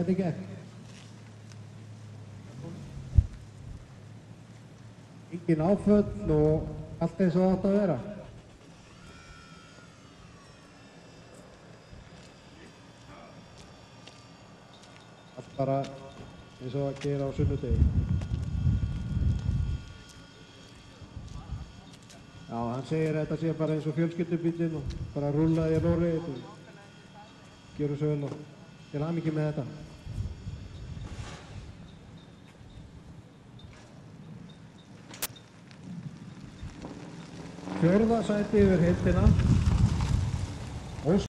hvernig gekk? Engin áföll og allt eins og það átti að vera. Allt bara eins og að gera á sunnudegi. Já, hann segir að þetta sé bara eins og fjölskyldubíllinn og bara rúllaði í Noregi og gjöru svo vel og til hamingju með þetta. Fjórða sæti yfir heildina.